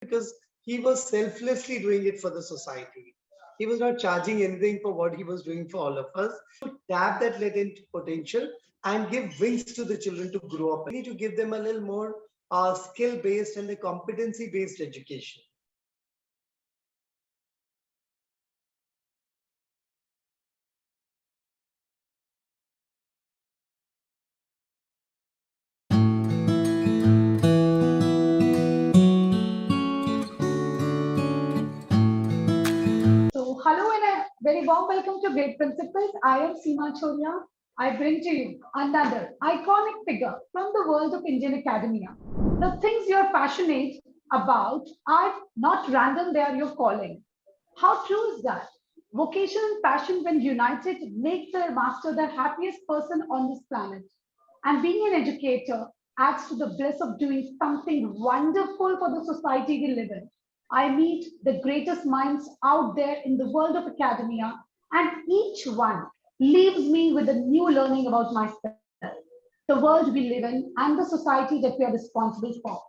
because he was selflessly doing it for the society. He was not charging anything for what he was doing for all of us. To tap that latent potential and give wings to the children to grow up. We need to give them a little more skill-based and a competency-based education. So, hello and a very warm welcome to Great Principles. I am Seema Choria. I bring to you another iconic figure from the world of Indian academia. The things you're passionate about are not random, they are your calling. How true is that? Vocation and passion, when united, make the master the happiest person on this planet. And being an educator adds to the bliss of doing something wonderful for the society we live in. I meet the greatest minds out there in the world of academia, and each one leaves me with a new learning about myself, the world we live in, and the society that we are responsible for.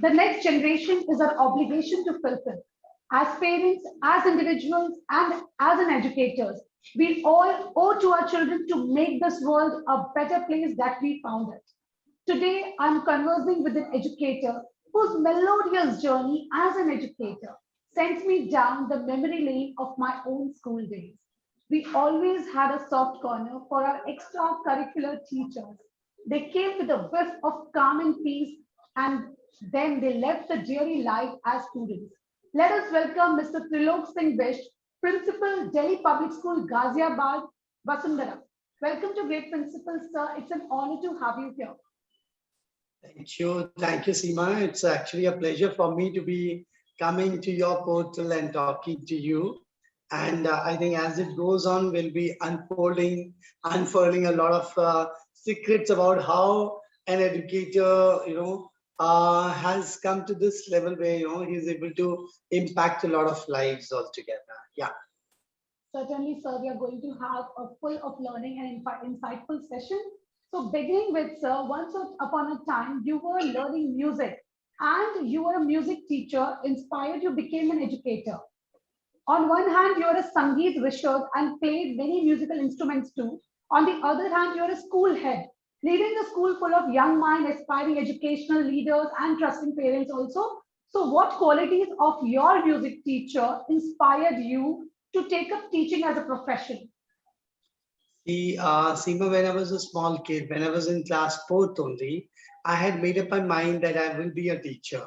The next generation is our obligation to fulfill. As parents, as individuals, and as an educators, we all owe to our children to make this world a better place that we found it. Today, I'm conversing with an educator whose melodious journey as an educator sends me down the memory lane of my own school days. We always had a soft corner for our extracurricular teachers. They came with a whiff of calm and peace, and then they left the dreary life as students. Let us welcome Mr. Trilok Singh Bish, Principal, Delhi Public School, Ghaziabad, Vasundhara. Welcome to Great Principles, sir. It's an honor to have you here. Thank you, Seema. It's actually a pleasure for me to be coming to your portal and talking to you. And I think as it goes on, we'll be unfurling a lot of secrets about how an educator, has come to this level where, he's able to impact a lot of lives altogether. Yeah. Certainly, sir, we are going to have a full of learning and insightful session. So beginning with, sir, once upon a time, you were learning music and you were a music teacher, inspired, you became an educator. On one hand, you're a Sangeet Vishwat and played many musical instruments too. On the other hand, you're a school head, leading a school full of young mind, aspiring educational leaders and trusting parents also. So what qualities of your music teacher inspired you to take up teaching as a profession? Seema, when I was a small kid, when I was in class fourth only, I had made up my mind that I will be a teacher.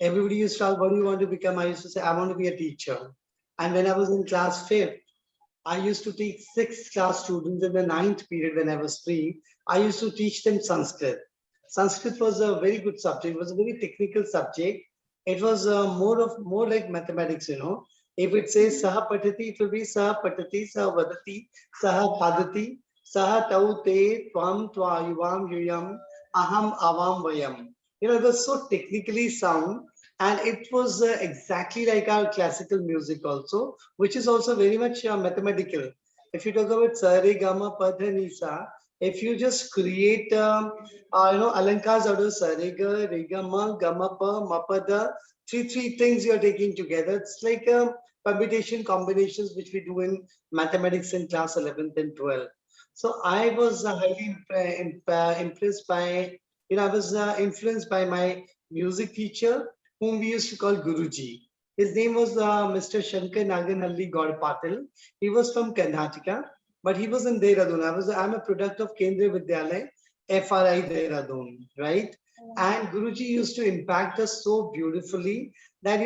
Everybody used to ask, what do you want to become? I used to say, I want to be a teacher. And when I was in class fifth, I used to teach sixth class students in the ninth period when I was free. I used to teach them Sanskrit. Sanskrit was a very good subject. It was a very technical subject. It was more like mathematics, If it says saha patati, it will be saha patati, saha vadati, saha khadati, saha tau te, tvam tva yuvam yuyam, aham avam vayam. It was so technically sound, and it was exactly like our classical music also, which is also very much mathematical. If you talk about sa re ga ma pa dha ni sa, if you just create alankars out of sa re ga ma pa dha, three things you are taking together. It's like permutation combinations which we do in mathematics in class 11th and 12th. So I was highly impressed by, I was influenced by my music teacher, whom we used to call Guruji. His name was Mr. Shankar Naganalli Gaudapatil. He was from Karnataka, but he was in Dehradun. I'm a product of Kendriya Vidyalaya, FRI Dehradun, right? And Guruji used to impact us so beautifully that,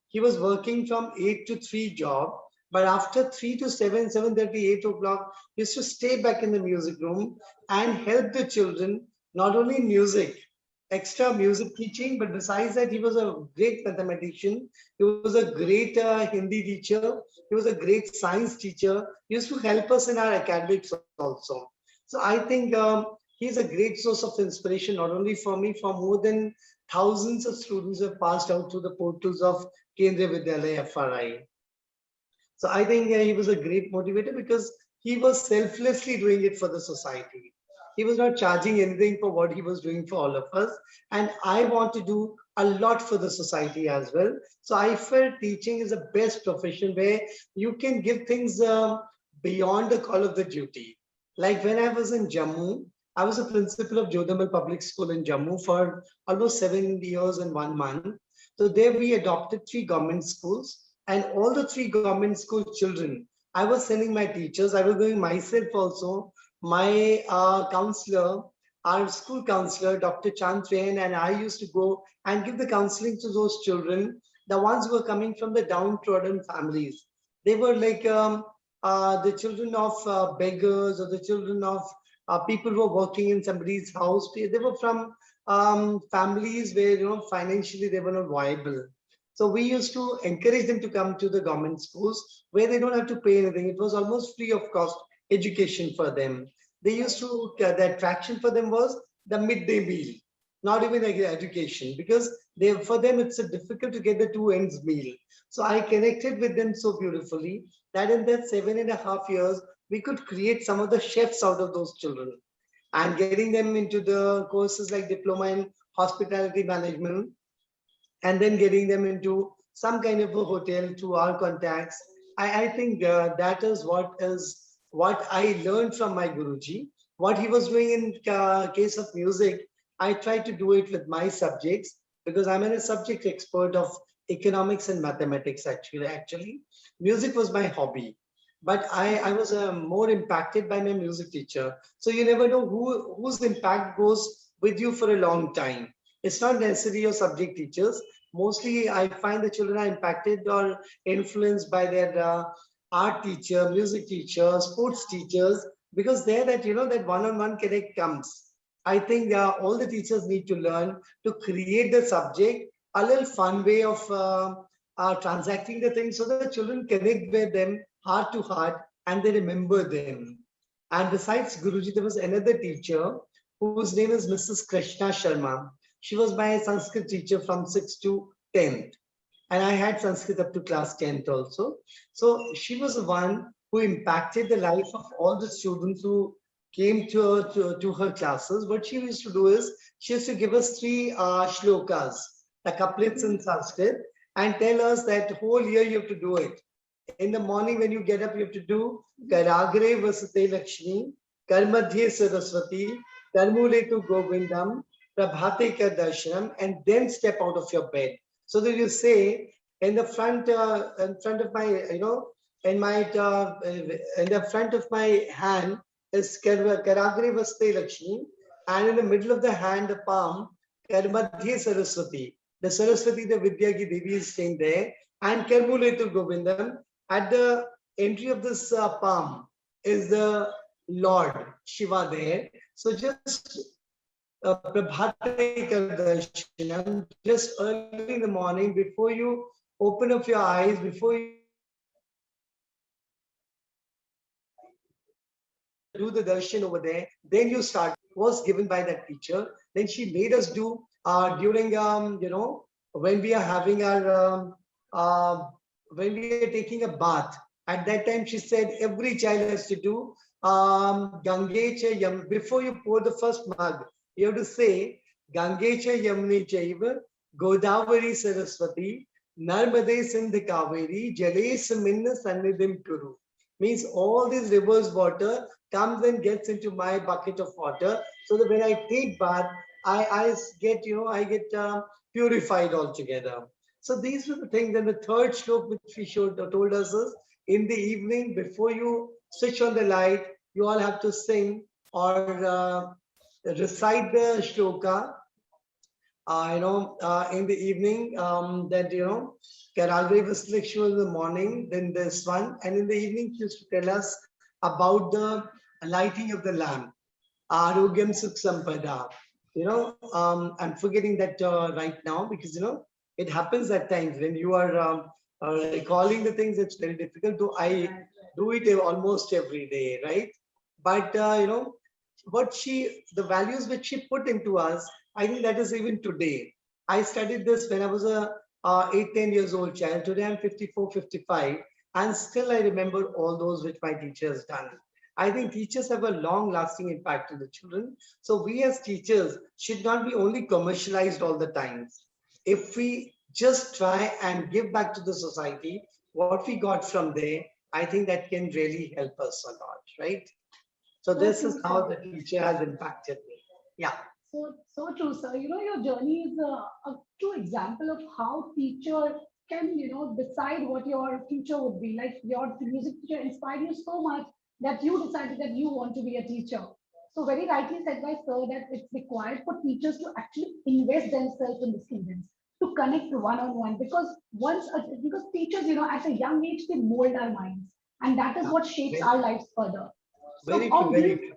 he was working from 8 to 3 job, but after 3 to 7, 7:30, 8 o'clock, he used to stay back in the music room and help the children, not only in music, extra music teaching, but besides that, he was a great mathematician. He was a great Hindi teacher. He was a great science teacher. He used to help us in our academics also. So I think he's a great source of inspiration, not only for me, for more than thousands of students who have passed out through the portals of Kendriya Vidyalaya FRI. So I think he was a great motivator because he was selflessly doing it for the society. He was not charging anything for what he was doing for all of us. And I want to do a lot for the society as well. So I felt teaching is the best profession where you can give things beyond the call of the duty. Like when I was in Jammu, I was a principal of Jodamal Public School in Jammu for almost 7 years and 1 month. So there we adopted 3 government schools, and all the 3 government school children, I was sending my teachers, I was going myself also, my counselor, our school counselor, Dr. Chand Train, and I used to go and give the counseling to those children, the ones who were coming from the downtrodden families. They were like the children of beggars, or the children of people who were working in somebody's house. They were from families where, financially they were not viable. So we used to encourage them to come to the government schools where they don't have to pay anything. It was almost free of cost education for them. They used to, the attraction for them was the midday meal, not even education, because for them it's difficult to get the 2 ends meal. So I connected with them so beautifully that in that 7.5 years, we could create some of the chefs out of those children, and getting them into the courses like diploma in hospitality management, and then getting them into some kind of a hotel through our contacts. I think that is what I learned from my Guruji. What he was doing in case of music, I try to do it with my subjects, because I'm a subject expert of economics and mathematics. Actually, music was my hobby, but I was more impacted by my music teacher. So you never know whose impact goes with you for a long time. It's not necessarily your subject teachers. Mostly, I find the children are impacted or influenced by their art teacher, music teacher, sports teachers, because there that that one-on-one connect comes. I think all the teachers need to learn to create the subject a little fun way of transacting the things, so that the children connect with them heart to heart and they remember them. And besides Guruji, there was another teacher whose name is Mrs. Krishna Sharma. She was my Sanskrit teacher from 6th to 10th. And I had Sanskrit up to class 10th also. So she was the one who impacted the life of all the students who came to her classes. What she used to do is, she used to give us 3 shlokas, the couplets in Sanskrit, and tell us that whole year you have to do it. In the morning when you get up, you have to do Karagre Vasate Lakshmi, Karmadhye Saraswati, Karmuletu Govindam, Prabhate Ka Darshanam, and then step out of your bed. So that you say in front of my, in the front of my hand is Karagre Vasate Lakshmi, and in the middle of the hand, the palm, Karmadhye Saraswati. The Saraswati, the Vidya Ki Devi is staying there, and Karmuletu Govindam. At the entry of this palm is the Lord Shiva there. So just Prabhate Kar Darshanam, just early in the morning, before you open up your eyes, before you do the darshan over there, then you start. Was given by that teacher. Then she made us do during when we are having our when we are taking a bath. At that time, she said every child has to do Gange cha Yam. Before you pour the first mug, you have to say Gange cha Yamne chaiva Godavari Saraswati Narmade Sindh Kaveri Jale Saminna Sannidhim Kuru. Means all these rivers water comes and gets into my bucket of water, so that when I take bath, I get purified altogether. So these were the things. And the third shlok which we told us is, in the evening before you switch on the light, you all have to sing or recite the shloka. In the evening, that Karagre Vaslakshmi in the morning, then this one, and in the evening, she used to tell us about the lighting of the lamp, Arogyam Sukh Sampada. I'm forgetting that right now, because it happens at times when you are recalling the things. It's very difficult to. I do it almost every day, right? But the values which she put into us, I think that is even today. I studied this when I was a 8-10 years old child. Today I'm 54, 55, and still I remember all those which my teacher has done. I think teachers have a long lasting impact on the children. So we as teachers should not be only commercialized all the time. If we just try and give back to the society what we got from there, I think that can really help us a lot, right? So So this is true, how sir. the teacher has impacted me. Yeah, So true, sir. Your journey is a true example of how teacher can, decide what your future would be. Like your music teacher inspired you so much that you decided that you want to be a teacher. So very rightly said by sir that it's required for teachers to actually invest themselves in the students to connect one-on-one because teachers, at a young age, they mold our minds and that is yeah. what shapes Very, our lives further. So very true, on very these true.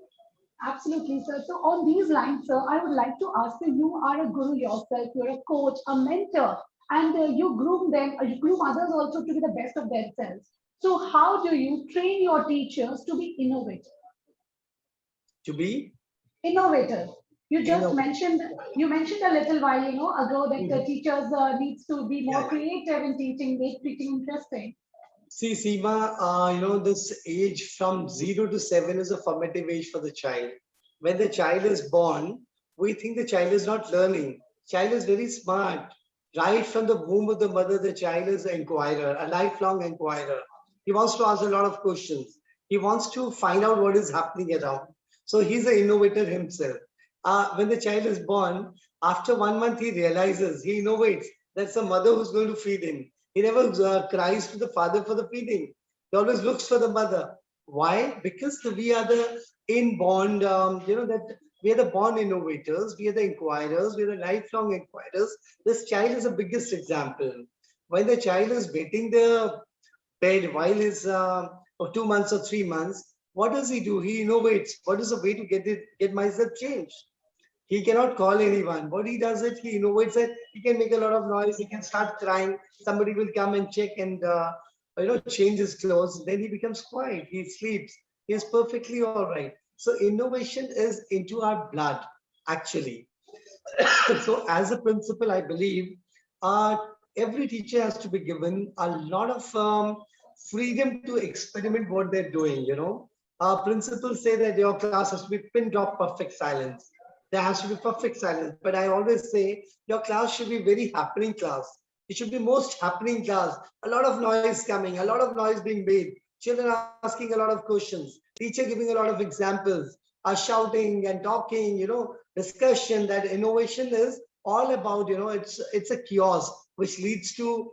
Absolutely, sir. So on these lines, sir, I would like to ask you, you are a guru yourself, you're a coach, a mentor, and you groom them, you groom others also to be the best of themselves. So how do you train your teachers to be innovative? To be Innovators. innovative. You mentioned a little while, ago that the Mhm. teachers needs to be Yeah, more yeah. creative in teaching, make teaching interesting. See, Seema, this age from 0 to 7 is a formative age for the child. When the child is born, we think the child is not learning. Child is very smart. Right from the womb of the mother, the child is an inquirer, a lifelong inquirer. He wants to ask a lot of questions. He wants to find out what is happening around. So he's an innovator himself. When the child is born, after 1 month, he realizes, he innovates. That's the mother who's going to feed him. He never cries to the father for the feeding. He always looks for the mother. Why? Because we are the inborn, that we are the born innovators, we are the inquirers, we are the lifelong inquirers. This child is the biggest example. When the child is waiting the bed while he's 2 months or 3 months, what does he do? He innovates. What is the way to get myself changed? He cannot call anyone. What he does it, he innovates it. He can make a lot of noise. He can start crying. Somebody will come and check and change his clothes. Then he becomes quiet. He sleeps. He is perfectly all right. So innovation is into our blood, actually. So as a principal, I believe uh, every teacher has to be given a lot of freedom to experiment what they're doing. Principals say that your class has to be pin drop perfect silence. There has to be perfect silence. But I always say your class should be very happening class. It should be most happening class. A lot of noise coming, a lot of noise being made. Children asking a lot of questions. Teacher giving a lot of examples. Shouting and talking. Discussion. That innovation is all about. It's a kiosk which leads to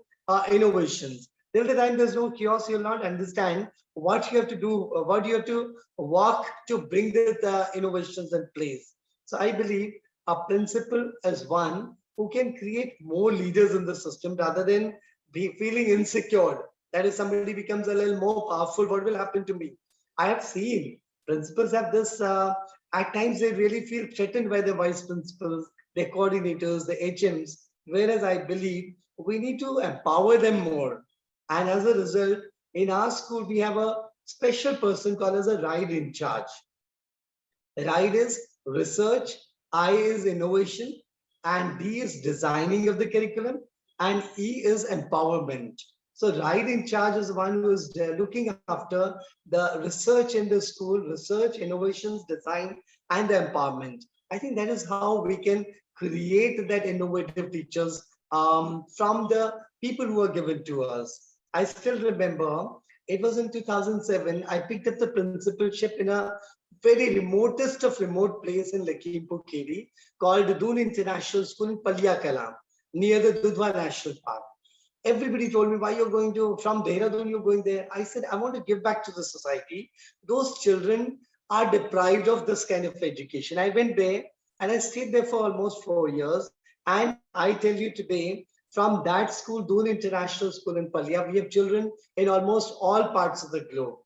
innovations. Till the time there's no kiosk, you'll not understand what you have to do, what you have to work to bring the innovations in place. So I believe a principal is one who can create more leaders in the system rather than be feeling insecure. That if somebody becomes a little more powerful, what will happen to me? I have seen principals have this, at times they really feel threatened by the vice principals, the coordinators, the HMs, whereas I believe we need to empower them more. And as a result, in our school, we have a special person called as a ride in charge. Right is research, I is innovation, and D is designing of the curriculum, and E is empowerment. So right in charge is one who is looking after the research in the school, research, innovations, design, and the empowerment. I think that is how we can create that innovative teachers from the people who are given to us. I still remember it was in 2007, I picked up the principalship in a very remotest of remote place in Lakhimpur Kheri called Doon International School in Palia near the Dudhwa National Park. Everybody told me, why you're going to, from Dehradun, you're going there. I said, I want to give back to the society. Those children are deprived of this kind of education. I went there and I stayed there for almost 4 years. And I tell you today, from that school, Doon International School in Palia, we have children in almost all parts of the globe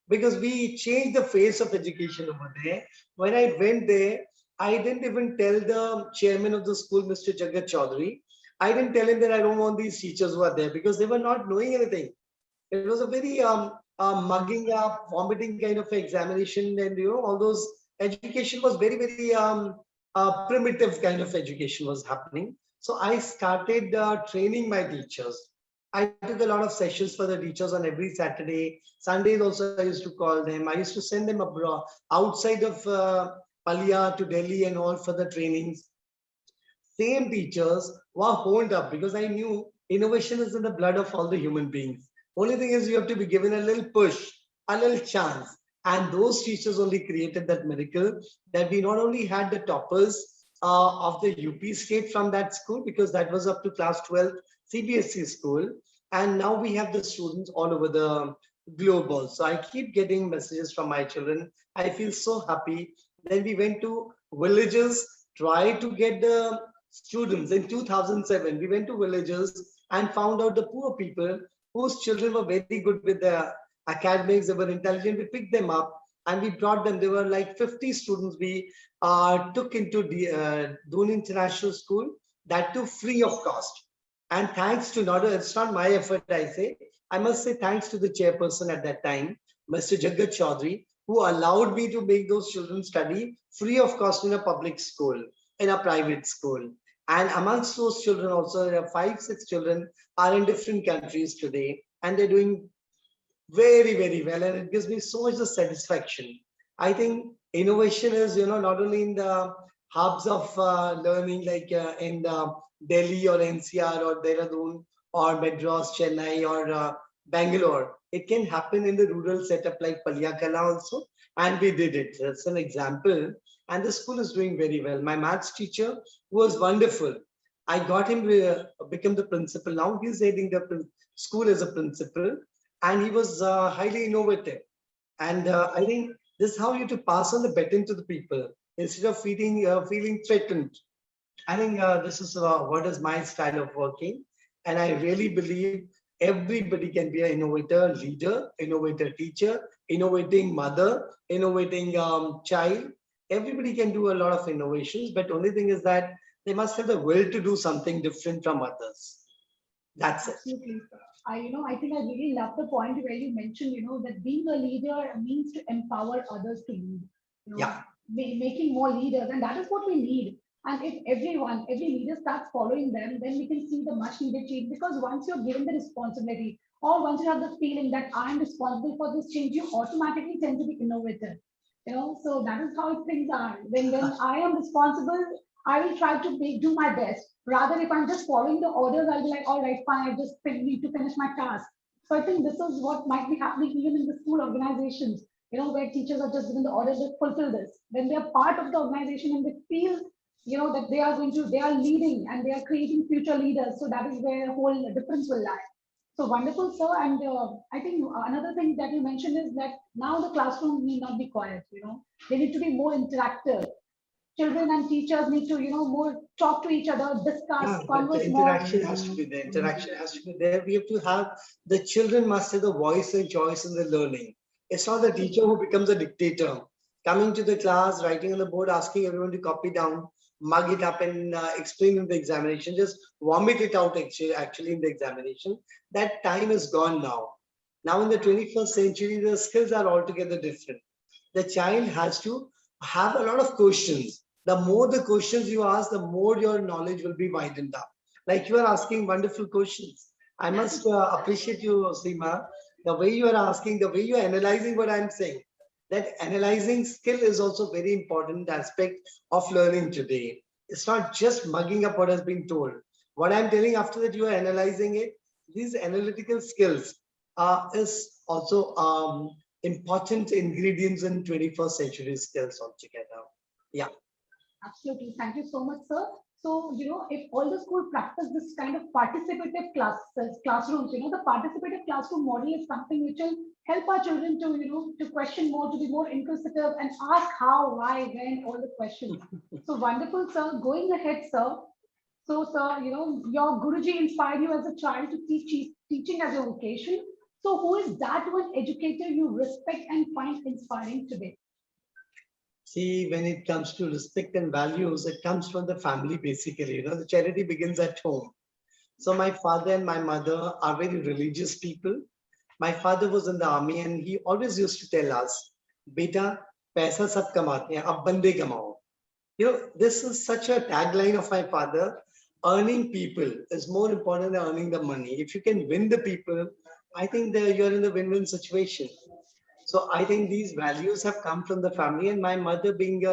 because we changed the face of education over there. When I went there, I didn't even tell the chairman of the school, Mr. Jagat Chaudhary. I didn't tell him that I don't want these teachers who are there because they were not knowing anything. It was a very mugging up, vomiting kind of examination, and all those education was very, very primitive kind of education was happening. So I started training my teachers. I took a lot of sessions for the teachers on every Saturday. Sundays also I used to call them. I used to send them abroad, outside of Palia to Delhi and all for the trainings. Same teachers were honed up because I knew innovation is in the blood of all the human beings. Only thing is you have to be given a little push, a little chance. And those teachers only created that miracle that we not only had the toppers of the UP state from that school, because that was up to class 12 CBSE school. And now we have the students all over the globe also. I keep getting messages from my children. I feel so happy. Then we went to villages, tried to get the students in 2007. We went to villages and found out the poor people whose children were very good with their academics, they were intelligent. We picked them up and we brought them. There were like 50 students we took into the Doon International School, that too free of cost. And thanks to not, it's not my effort, I say. I must say thanks to the chairperson at that time, Mr. Jagat Chaudhary, who allowed me to make those children study free of cost in a public school, in a private school. And amongst those children also, there are 5, 6 children are in different countries today, and they're doing very, very well. And it gives me so much of satisfaction. I think innovation is, not only in the hubs of learning, like in Delhi or NCR or Dehradun or Madras, Chennai or Bangalore. It can happen in the rural setup like Palyakala also. And we did it. That's an example. And the school is doing very well. My maths teacher was wonderful. I got him to become the principal. Now he's heading the school as a principal. And he was highly innovative. And I think this is how you have to pass on the baton to the people instead of feeling threatened. I think this is what is my style of working. And I really believe everybody can be an innovator leader, innovator teacher, innovating mother, innovating child. Everybody can do a lot of innovations, but only thing is that they must have the will to do something different from others. That's it. Absolutely. I think I really love the point where you mentioned, that being a leader means to empower others to lead, Yeah. making more leaders. And that is what we need. And if every leader starts following them, then we can see the much needed change. Because once you're given the responsibility, or once you have the feeling that I'm responsible for this change, you automatically tend to be innovative. So that is how things are. When I am responsible, I will try to do my best. Rather, if I'm just following the orders, I'll be like, all right, fine, I just need to finish my task. So I think this is what might be happening even in the school organizations, where teachers are just given the order to fulfill this. Then they are part of the organization and they feel, that they are leading and they are creating future leaders. So that is where a whole difference will lie. So wonderful, sir. And I think another thing that you mentioned is that now the classroom need not be quiet. They need to be more interactive. Children and teachers need to, more talk to each other, discuss, Yeah, but the converse more. interaction has to be there. Interaction has to be there. We have to have the children must have the voice and choice in the learning. It's not the teacher who becomes a dictator, coming to the class, writing on the board, asking everyone to copy down, mug it up, and explain in the examination. Just vomit it out actually in the examination. That time is gone now. Now in the 21st century, the skills are altogether different. The child has to have a lot of questions. The more the questions you ask, the more your knowledge will be widened up. Like you are asking wonderful questions. I must appreciate you, Seema, the way you are asking, the way you are analyzing what I'm saying. That analyzing skill is also very important aspect of learning today. It's not just mugging up what has been told. What I'm telling after that you are analyzing it, these analytical skills is also important ingredients in 21st century skills altogether. Yeah. Absolutely. Thank you so much, sir. So, if all the school practice this kind of participative classrooms, the participative classroom model is something which will help our children to, to question more, to be more inquisitive and ask how, why, when, all the questions. So wonderful, sir. Going ahead, sir. So, sir, your Guruji inspired you as a child to teach teaching as a vocation. So who is that one educator you respect and find inspiring today? See, when it comes to respect and values, it comes from the family basically. The charity begins at home. So my father and my mother are very religious people. My father was in the army and he always used to tell us, Beta, paisa sab kamate hain, ab bande kamao. This is such a tagline of my father. earning people is more important than earning the money. If you can win the people, I think that you're in the win-win situation. So I think these values have come from the family, and my mother being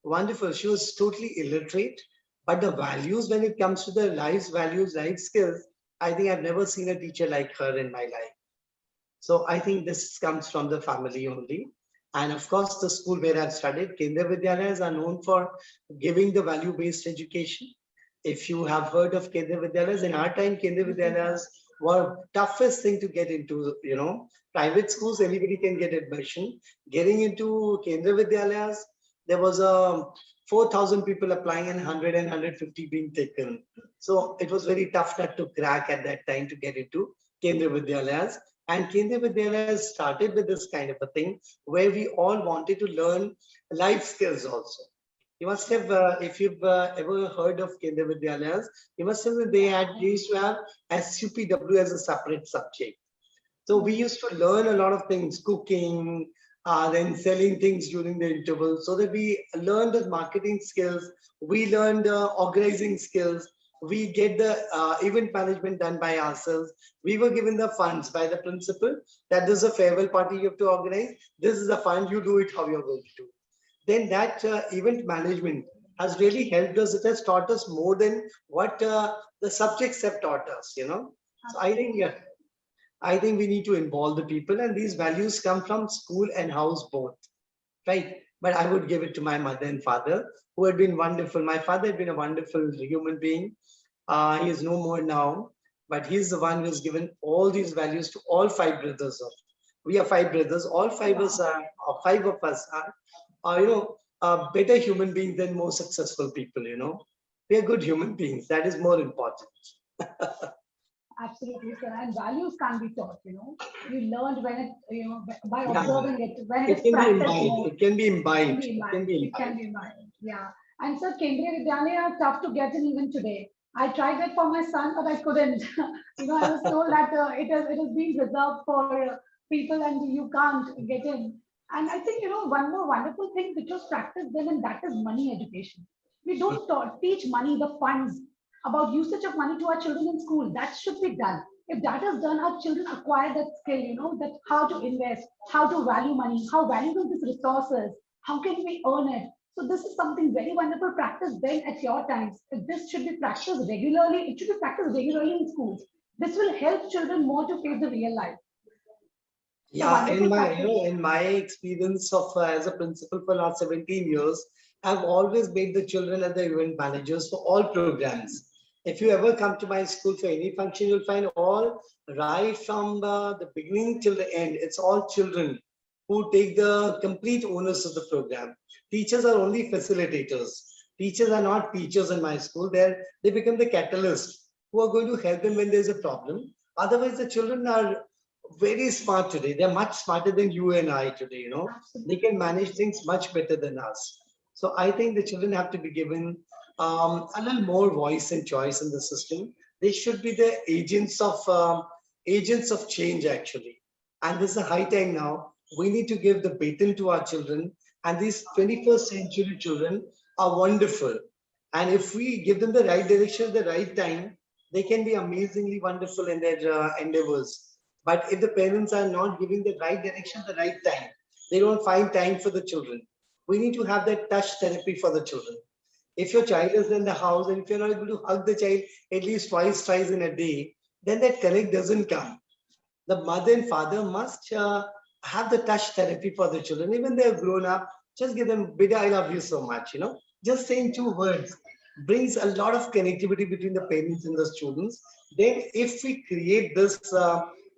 wonderful, she was totally illiterate, but the values when it comes to the life values, life skills, I think I've never seen a teacher like her in my life. So I think this comes from the family only. And of course, the school where I've studied, Kendra Vidyalayas are known for giving the value-based education. If you have heard of Kendra Vidyalayas, in our time, Kendra Vidyalayas were toughest thing to get into, private schools, anybody can get admission. Getting into Kendra Vidyalayas, there was a 4,000 people applying and 100 and 150 being taken. So it was very tough nut to crack at that time to get into Kendra Vidyalayas. And Kendra Vidyalayas started with this kind of a thing where we all wanted to learn life skills also. You must have, if you've ever heard of Kendra Vidyalayas, you must have they used to have SUPW as a separate subject. So we used to learn a lot of things, cooking, then selling things during the interval, so that we learned the marketing skills, we learned organizing skills, we get the event management done by ourselves. We were given the funds by the principal that this is a farewell party you have to organize. This is the fund, you do it how you're going to do. Then that event management has really helped us. It has taught us more than what the subjects have taught us. So I think, yeah, I think we need to involve the people, and these values come from school and house both, right? But I would give it to my mother and father, who had been wonderful. My father had been a wonderful human being. He is no more now, but he's the one who has given all these values to all five brothers. We are five brothers. All five of us five of us are better human beings than more successful people. We are good human beings. That is more important. Absolutely, sir. And values can be taught, You learned when it, by Yeah, observing it, when it it is can be practiced imbibed. more, It can be it can imbibed. be It can imbibed. be It can imbibed. be imbibed. Yeah. And sir, Kendriya Vidyalaya are tough to get in even today. I tried that for my son, but I couldn't. I was told that it is being reserved for people and you can't get in. And I think, one more wonderful thing which was practiced then, and that is money education. We don't teach money, the funds, about usage of money to our children in school. That should be done. If that is done, our children acquire that skill, that how to invest, how to value money, how valuable this resource is, how can we earn it. So this is something very wonderful practice then at your times. If this should be practiced regularly, it should be practiced regularly in schools. This will help children more to face the real life. It's a Yeah, in wonderful my practice. in my experience of as a principal for last 17 years, I've always made the children as the event managers for all programs. If you ever come to my school for any function, you'll find all right from the beginning till the end. It's all children who take the complete onus of the program. Teachers are only facilitators. Teachers are not teachers in my school. They become the catalyst who are going to help them when there's a problem. Otherwise, the children are very smart today. They're much smarter than you and I today. They Absolutely. can manage things much better than us. So I think the children have to be given a little more voice and choice in the system. They should be the agents of change actually. And this is a high time now. We need to give the baton to our children. And these 21st century children are wonderful. And if we give them the right direction at the right time, they can be amazingly wonderful in their endeavors. But if the parents are not giving the right direction at the right time, they don't find time for the children. We need to have that touch therapy for the children. If your child is in the house and if you're not able to hug the child at least twice, thrice in a day, then that connect doesn't come. The mother and father must have the touch therapy for the children. Even they're grown up, just give them, Bida, I love you so much. Just saying two words brings a lot of connectivity between the parents and the students. Then if we create this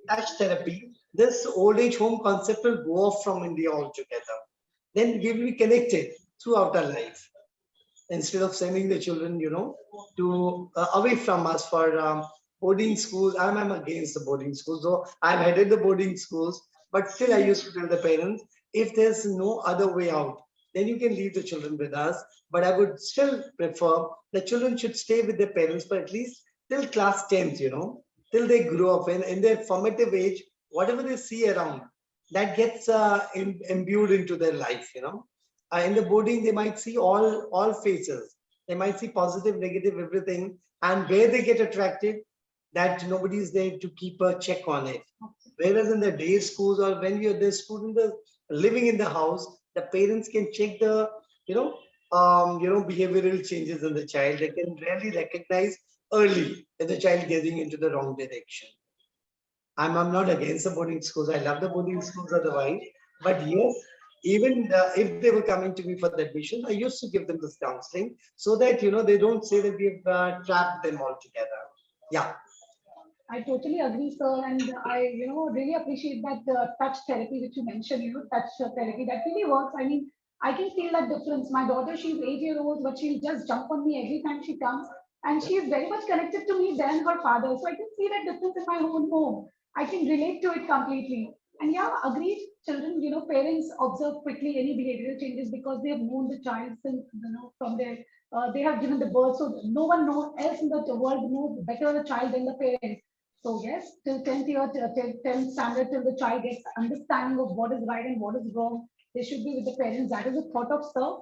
touch therapy, this old age home concept will go off from India altogether. Then we will be connected throughout our life instead of sending the children, to away from us for boarding schools. I'm against the boarding schools, though I've headed the boarding schools, but still I used to tell the parents, if there's no other way out, then you can leave the children with us. But I would still prefer the children should stay with their parents for at least till class 10th, till they grow up in their formative age, whatever they see around, that gets imbued into their life. In the boarding, they might see all faces. They might see positive, negative, everything, and where they get attracted, that nobody is there to keep a check on it. Whereas in the day schools or when you're the student living in the house, the parents can check the, behavioral changes in the child. They can really recognize early that the child getting into the wrong direction. I'm not against the boarding schools. I love the boarding schools otherwise. But yes, even if they were coming to me for the admission, I used to give them this counseling so that, they don't say that we've trapped them altogether. Yeah. I totally agree, sir, and I, really appreciate that touch therapy which you mentioned. Touch therapy that really works. I mean, I can feel that difference. My daughter, she's 8 years old, but she'll just jump on me every time she comes, and she is very much connected to me than her father. So I can see that difference in my own home. I can relate to it completely. And yeah, agreed. Children, parents observe quickly any behavioral changes because they have known the child since, from their they have given the birth. So no one else in the world knows better the child than the parents. So yes, till 10th year, till 10th standard, till the child gets understanding of what is right and what is wrong, they should be with the parents. That is a thought of sir.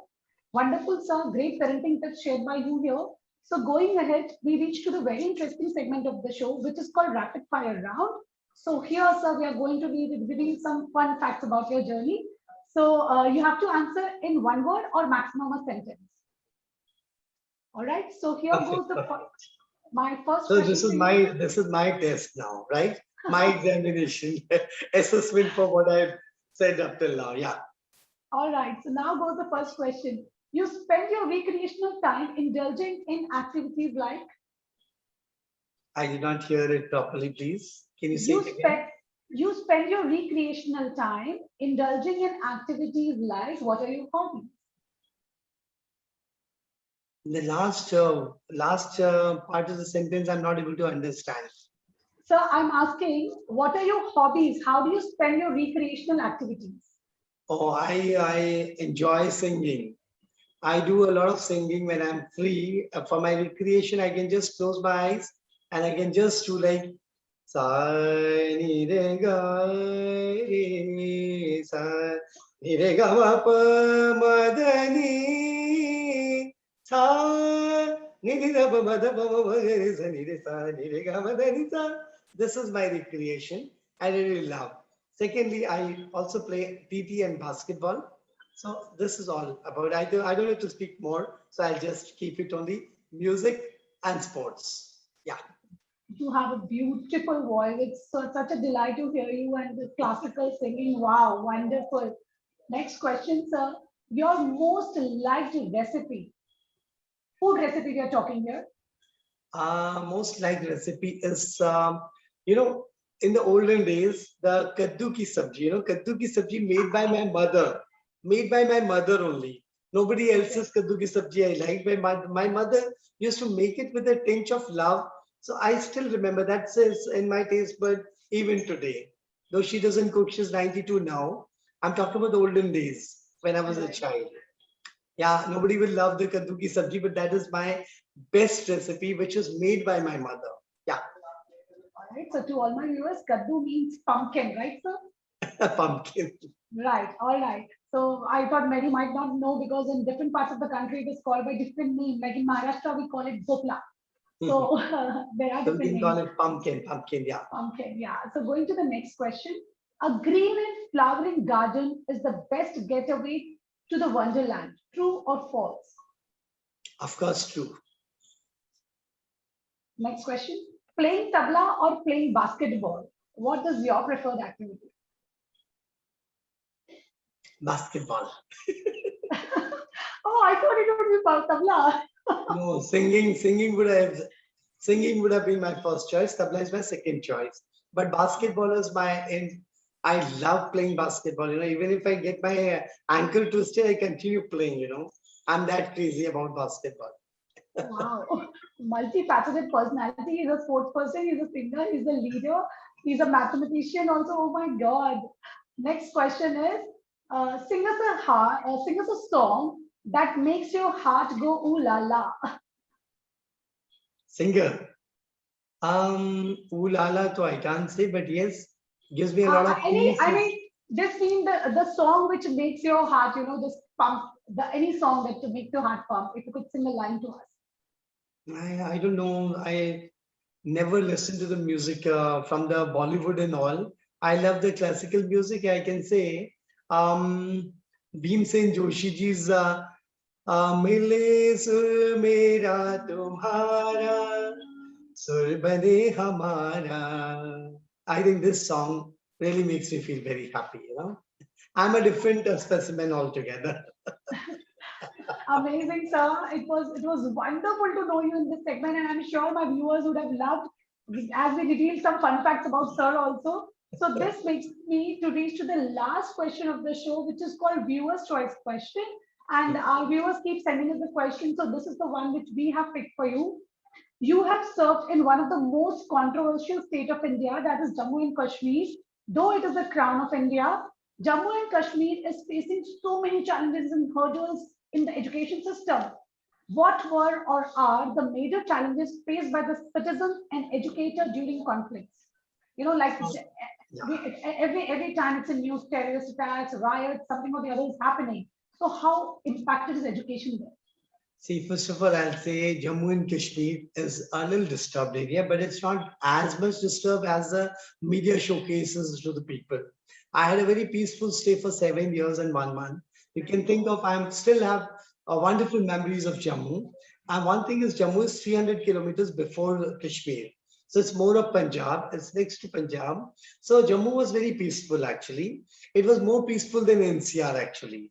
Wonderful, sir. Great parenting tips shared by you here. So going ahead, we reach to the very interesting segment of the show, which is called rapid fire round. So here, sir, we are going to be giving some fun facts about your journey. So you have to answer in one word or maximum a sentence. All right. So here goes Perfect. my first So question. this is my test now, right? My examination, assessment for what I've said up till now. Yeah. All right. So now goes the first question. You spend your recreational time indulging in activities like I did not hear it properly, please. Can you say it again? You spend your recreational time indulging in activities like what are your hobbies? The last part of the sentence, I'm not able to understand. So I'm asking, what are your hobbies? How do you spend your recreational activities? Oh, I enjoy singing. I do a lot of singing when I'm free. For my recreation, I can just close my eyes and I can just do like sa ni re ga re sa ni re ga ma pa ma da ni sa ni ni da pa ma da pa ma ga re sa ni re ga ma da ni sa. This is my recreation. I really love. Secondly, I also play TT and basketball. So this is all about. I don't have to speak more. So I'll just keep it only music and sports. Yeah. You have a beautiful voice. It's such a delight to hear you and the classical singing. Wow, wonderful. Next question, sir. Your most liked recipe, food recipe we are talking here. Most liked recipe is, you know, in the olden days, the kaddu ki sabji. Kaddu ki sabji made by my mother only. Nobody else's kaddu ki sabji I like. My mother used to make it with a tinge of love. So I still remember that says in my taste bud even today. Though she doesn't cook, she's 92 now. I'm talking about the olden days when I was a child. Yeah, nobody will love the kaddu ki sabji, but that is my best recipe, which is made by my mother. Yeah, All right. So to all my viewers, kaddu means pumpkin, right, sir? pumpkin. Right. All right. So I thought many might not know because in different parts of the country it is called by different name. Like in Maharashtra, we call it bopla. So there are So we different can call names. it pumpkin, yeah. Pumpkin, yeah. So going to the next question. A green and flowering garden is the best getaway to the wonderland. True or false? Of course, true. Next question. Playing tabla or playing basketball? What is your preferred activity? Basketball. Oh, I thought it would be tabla. No, singing would have been my first choice. Tabla is my second choice. But basketball is I love playing basketball. Even if I get my ankle twisted, I continue playing. I'm that crazy about basketball. Wow. Multifaceted personality. He's a sports person, he's a singer, he's a leader, he's a mathematician also. Oh my God. Next question is sing us a song that makes your heart go ooh la la. Singer. Ooh la la, so I can't say, but yes, gives me a lot of peace. I mean, this mean the song which makes your heart, this pump, any song that to make your heart pump. If you could sing a line to us. I don't know. I never listened to the music from the Bollywood and all. I love the classical music. I can say Bhimsen Joshi ji's Mile sur mera tumhara sur bane hamara. I think this song really makes me feel very happy. I'm a different specimen altogether. Amazing, sir. It was wonderful to know you in this segment, and I'm sure my viewers would have loved as we revealed some fun facts about sir also. So this makes me to reach to the last question of the show, which is called viewers' choice question. And our viewers keep sending us the question. So this is the one which we have picked for you. You have served in one of the most controversial state of India, that is Jammu and Kashmir. Though it is the crown of India, Jammu and Kashmir is facing so many challenges and hurdles in the education system. What were or are the major challenges faced by the citizens and educators during conflicts? Like every time it's a news, terrorist attacks, riots, something or the other is happening. So how impacted is education there? See, first of all, I'll say Jammu and Kashmir is a little disturbed area, but it's not as much disturbed as the media showcases to the people. I had a very peaceful stay for 7 years and 1 month. You can think of, I still have wonderful memories of Jammu. And one thing is, Jammu is 300 kilometers before Kashmir. So it's more of Punjab, it's next to Punjab. So Jammu was very peaceful actually. It was more peaceful than NCR actually.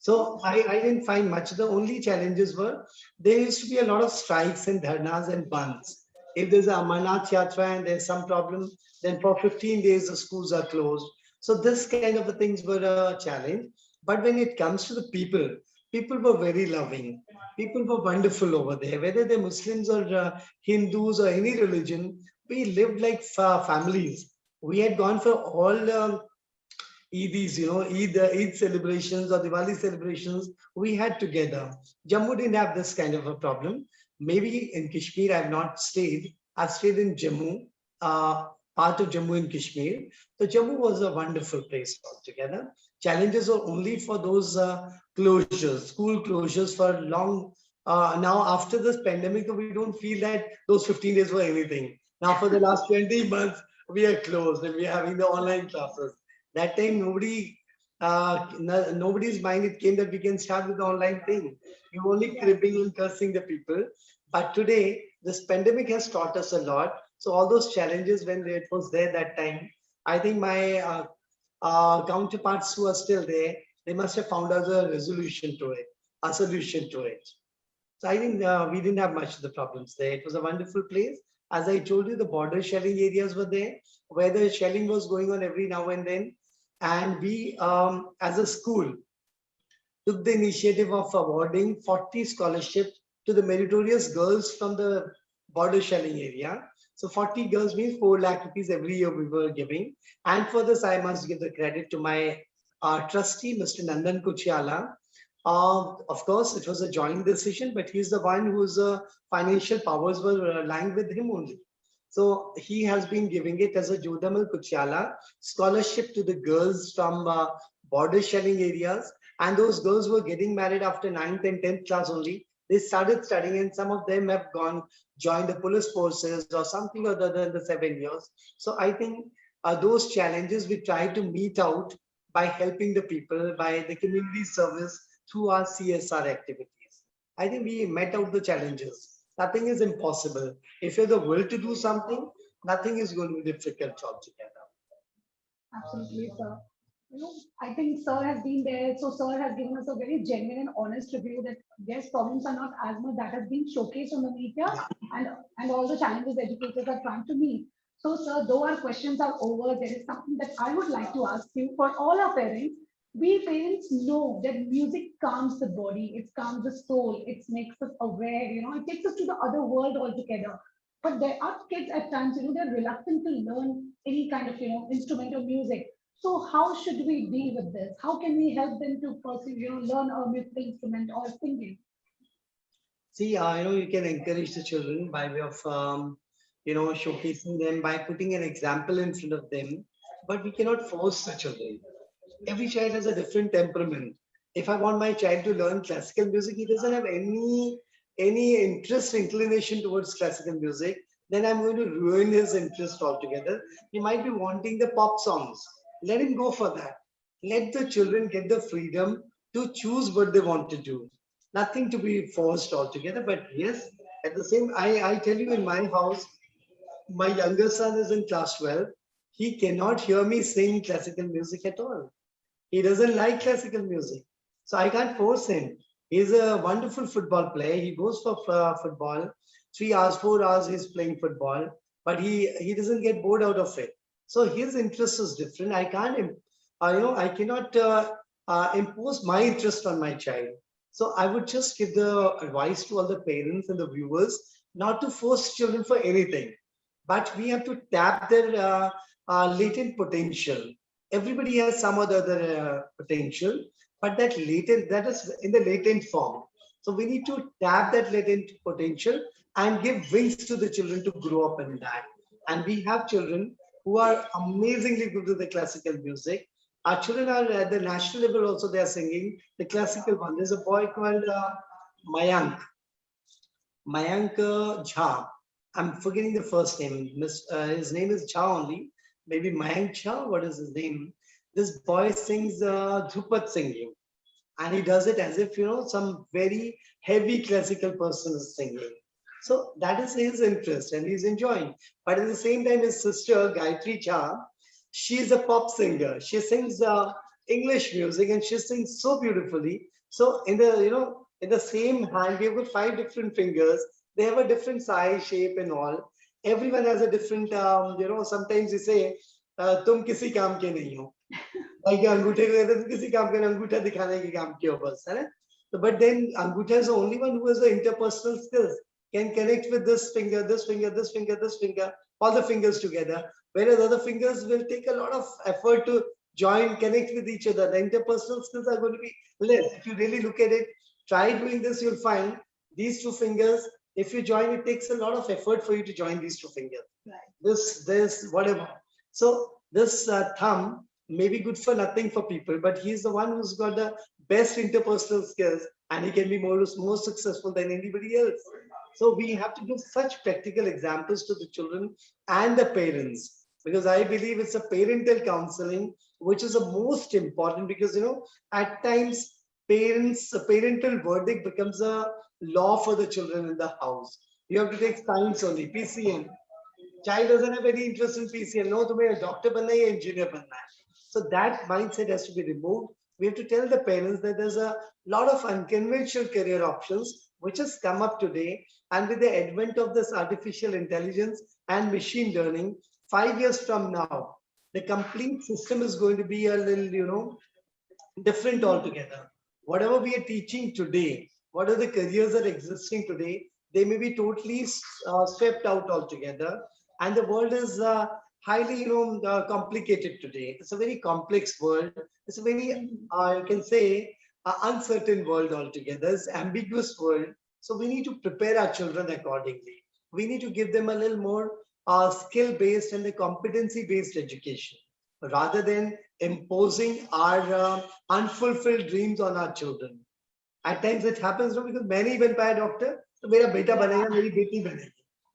So I didn't find much. The only challenges were there used to be a lot of strikes and dharnas and bands. If there's a Amarnath Yatra and there's some problem, then for 15 days the schools are closed. So this kind of things were a challenge. But when it comes to the people, people were very loving. People were wonderful over there, whether they're Muslims or Hindus or any religion. We lived like families. We had gone for all Eidis, Eid celebrations or Diwali celebrations, we had together. Jammu didn't have this kind of a problem. Maybe in Kashmir, I've not stayed. I've stayed in Jammu, part of Jammu and Kashmir. So Jammu was a wonderful place altogether. Challenges are only for those closures, school closures for long. Now, after this pandemic, we don't feel that those 15 days were anything. Now, for the last 20 months, we are closed and we are having the online classes. That time, nobody's mind it came that we can start with the online thing. You only cribbing and cursing the people. But today, this pandemic has taught us a lot. So all those challenges when it was there that time, I think my counterparts who are still there, they must have found out a resolution to it, a solution to it. So I think we didn't have much of the problems there. It was a wonderful place. As I told you, the border shelling areas were there, where the shelling was going on every now and then. And we, as a school, took the initiative of awarding 40 scholarships to the meritorious girls from the border shelling area. So 40 girls means 4 lakh rupees every year we were giving. And for this, I must give the credit to my trustee, Mr. Nandan Kuchiala. Of course, it was a joint decision, but he's the one whose financial powers were lying with him only. So he has been giving it as a Jodamal Kuchiala scholarship to the girls from border shelling areas. And those girls were getting married after 9th and 10th class only. They started studying and some of them have joined the police forces or something other than the 7 years. So I think those challenges we try to meet out by helping the people, by the community service through our CSR activities. I think we met out the challenges. Nothing is impossible. If you have the will to do something, nothing is going to be difficult altogether. Absolutely, sir. I think sir has been there. So sir has given us a very genuine and honest review that yes, problems are not as much that has been showcased on the media and all the challenges educators are trying to meet. So sir, though our questions are over, there is something that I would like to ask you. For all our parents, we parents know that music calms the body, it calms the soul, it makes us aware, it takes us to the other world altogether. But there are kids at times, they're reluctant to learn any kind of, instrument or music. So how should we deal with this? How can we help them to pursue, learn a musical instrument or singing? See, you can encourage the children by way of, showcasing them by putting an example in front of them. But we cannot force the children. Every child has a different temperament. If I want my child to learn classical music, he doesn't have any interest, inclination towards classical music, then I'm going to ruin his interest altogether. He might be wanting the pop songs. Let him go for that. Let the children get the freedom to choose what they want to do. Nothing to be forced altogether. But yes, at the same, I tell you, in my house, my younger son is in class 12. He cannot hear me sing classical music at all. He doesn't like classical music. So I can't force him. He's a wonderful football player. He goes for football. 3 hours, 4 hours he's playing football, but he doesn't get bored out of it. So his interest is different. I can't, I cannot impose my interest on my child. So I would just give the advice to all the parents and the viewers not to force children for anything, but we have to tap their latent potential. Everybody has some other potential, but that is in the latent form. So we need to tap that latent potential and give wings to the children to grow up in that. And we have children who are amazingly good with the classical music. Our children are at the national level also, they are singing the classical one. There's a boy called Mayank. Mayank Jha. I'm forgetting the first name. His name is Jha only. Maybe Mayank Jha. What is his name? This boy sings Dhrupat singing, and he does it as if some very heavy classical person is singing. So that is his interest, and he's enjoying. But at the same time, his sister Gayatri Jha, she is a pop singer. She sings English music, and she sings so beautifully. So in the same hand, we've got 5 different fingers. They have a different size, shape, and all. Everyone has a different. Sometimes you say, "Tum kisi kaam ke nahi ho." Like अंगूठे को कहते हैं, "तुम किसी काम के नहीं, अंगूठा दिखाने के काम किया हो बस," है ना? So, but then Angutha is the only one who has the interpersonal skills, can connect with this finger, this finger, this finger, this finger, all the fingers together. Whereas other fingers will take a lot of effort to join, connect with each other. The interpersonal skills are going to be less. If you really look at it, try doing this, you'll find these 2 fingers. If you join, it takes a lot of effort for you to join these 2 fingers. Right. This, whatever. So this thumb may be good for nothing for people, but he's the one who's got the best interpersonal skills, and he can be more successful than anybody else. So we have to give such practical examples to the children and the parents, because I believe it's a parental counseling which is the most important, because at times parental verdict becomes a law for the children in the house. You have to take science only, PCM. Child doesn't have any interest in PCM. No, तुम्हें doctor बनना है या engineer बनना है. So that mindset has to be removed. We have to tell the parents that there's a lot of unconventional career options which has come up today. And with the advent of this artificial intelligence and machine learning, 5 years from now, the complete system is going to be a little, different altogether. Whatever we are teaching today, what are the careers that are existing today, they may be totally swept out altogether. And the world is highly, complicated today. It's a very complex world. It's a very, you can say, uncertain world altogether. It's ambiguous world. So we need to prepare our children accordingly. We need to give them a little more skill-based and the competency-based education, rather than imposing our unfulfilled dreams on our children. At times it happens, no, because मैं नहीं बन पाया doctor, तो मेरा बेटा बनेगा, मेरी बेटी बनेगी.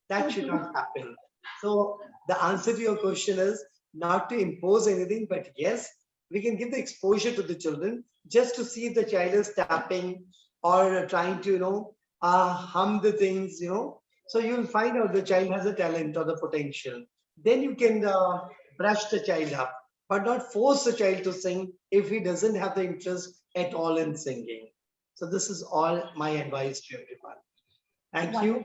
That should not happen. So the answer to your question is not to impose anything, but yes, we can give the exposure to the children just to see if the child is tapping or trying to, hum the things, So you'll find out the child has a talent or the potential. Then you can brush the child up, but not force the child to sing if he doesn't have the interest at all in singing. So this is all my advice to everyone. Thank you.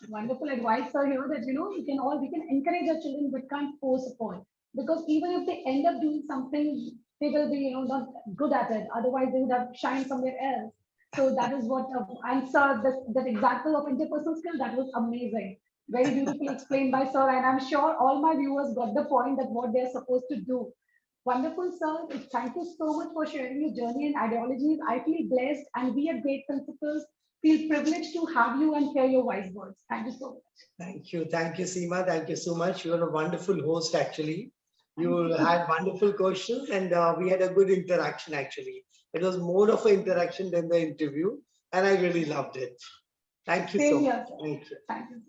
Wonderful advice, sir. Here that we can encourage our children, but can't force upon, because even if they end up doing something, they will be not good at it. Otherwise, they would have shined somewhere else. So that is what and sir, that example of interpersonal skill, that was amazing. Very beautifully explained by sir, and I'm sure all my viewers got the point that what they're supposed to do. Wonderful, sir. Thank you so much for sharing your journey and ideologies. I feel blessed, and we at Great Principles feel privileged to have you and hear your wise words. Thank you so much. Thank you, Seema. Thank you so much. You're a wonderful host, actually. You had wonderful questions and we had a good interaction actually. It was more of an interaction than the interview and I really loved it. Thank you so Same much. here, sir. Thank you. Thank you.